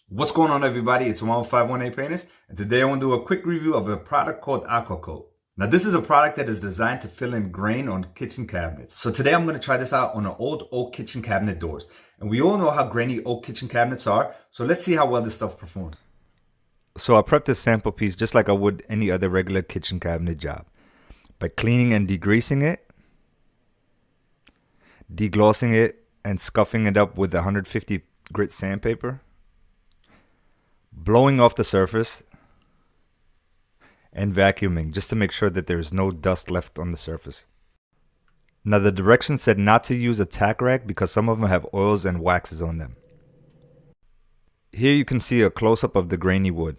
What's going on, everybody? It's 518 Painters, and today I want to do a quick review of a product called Aqua Coat. Now, this is a product that is designed to fill in grain on kitchen cabinets. So today I'm going to try this out on the old oak kitchen cabinet doors. And we all know how grainy oak kitchen cabinets are, so let's see how well this stuff performs. So I prepped this sample piece just like I would any other regular kitchen cabinet job. By cleaning and degreasing it, deglossing it, and scuffing it up with 150 grit sandpaper, blowing off the surface, and vacuuming just to make sure that there's no dust left on the surface. Now, the directions said not to use a tack rack because some of them have oils and waxes on them. Here you can see a close-up of the grainy wood.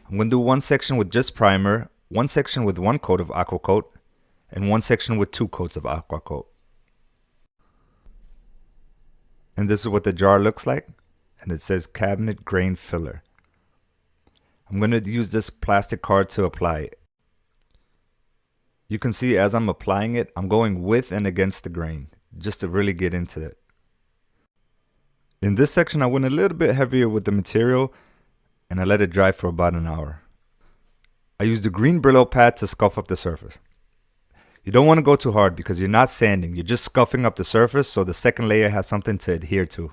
I'm going to do one section with just primer, one section with one coat of Aqua Coat, and one section with 2 coats of Aqua Coat. And this is what the jar looks like, and it says cabinet grain filler. I'm going to use this plastic card to apply it. You can see as I'm applying it, I'm going with and against the grain, just to really get into it. In this section, I went a little bit heavier with the material, and I let it dry for about an hour. I used a green Brillo pad to scuff up the surface. You don't want to go too hard because you're not sanding, you're just scuffing up the surface so the second layer has something to adhere to.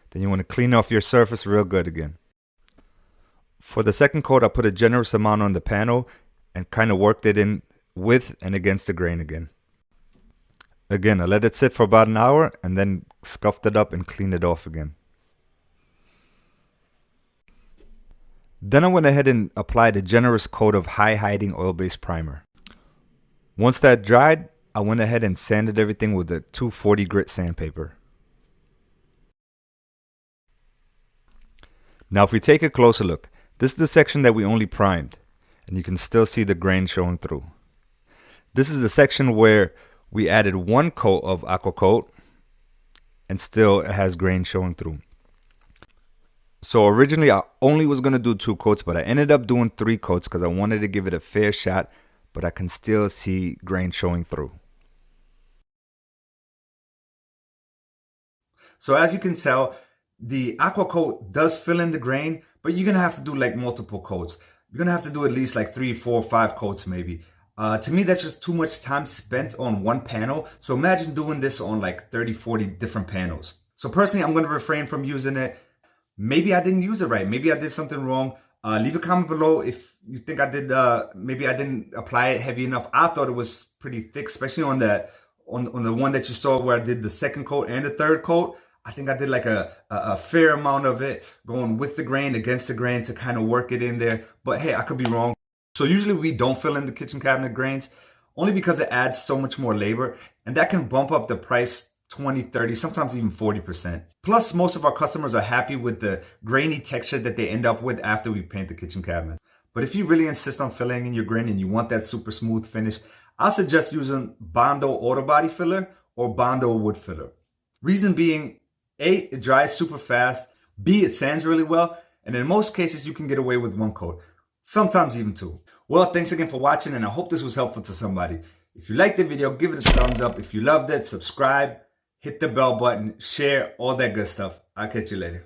Then you want to clean off your surface real good again. For the second coat, I put a generous amount on the panel and kind of worked it in with and against the grain again. Again, I let it sit for about an hour and then scuffed it up and cleaned it off again. Then I went ahead and applied a generous coat of high hiding oil-based primer. Once that dried, I went ahead and sanded everything with a 240 grit sandpaper. Now if we take a closer look, this is the section that we only primed, and you can still see the grain showing through. This is the section where we added one coat of Aqua Coat, and still it has grain showing through. So originally I only was going to do 2 coats, but I ended up doing 3 coats because I wanted to give it a fair shot, but I can still see grain showing through. So as you can tell, the Aqua Coat does fill in the grain, but you're going to have to do like multiple coats. You're going to have to do at least like 3, 4, 5 coats maybe. To me, that's just too much time spent on one panel. So imagine doing this on like 30, 40 different panels. So personally, I'm going to refrain from using it. Maybe I didn't use it right. Maybe I did something wrong. Leave a comment below if you think I did, maybe I didn't apply it heavy enough. I thought it was pretty thick, especially on the one that you saw where I did the second coat and the third coat. I think I did like a fair amount of it going with the grain, against the grain to kind of work it in there. But hey, I could be wrong. So usually we don't fill in the kitchen cabinet grains only because it adds so much more labor, and that can bump up the price 20, 30, sometimes even 40%. Plus, most of our customers are happy with the grainy texture that they end up with after we paint the kitchen cabinet. But if you really insist on filling in your grain and you want that super smooth finish, I suggest using Bondo Auto Body Filler or Bondo Wood Filler. Reason being, A, it dries super fast, B, it sands really well, and in most cases you can get away with 1 coat, sometimes even 2. Well, thanks again for watching, and I hope this was helpful to somebody. If you liked the video, give it a thumbs up. If you loved it, subscribe, hit the bell button, share, all that good stuff. I'll catch you later.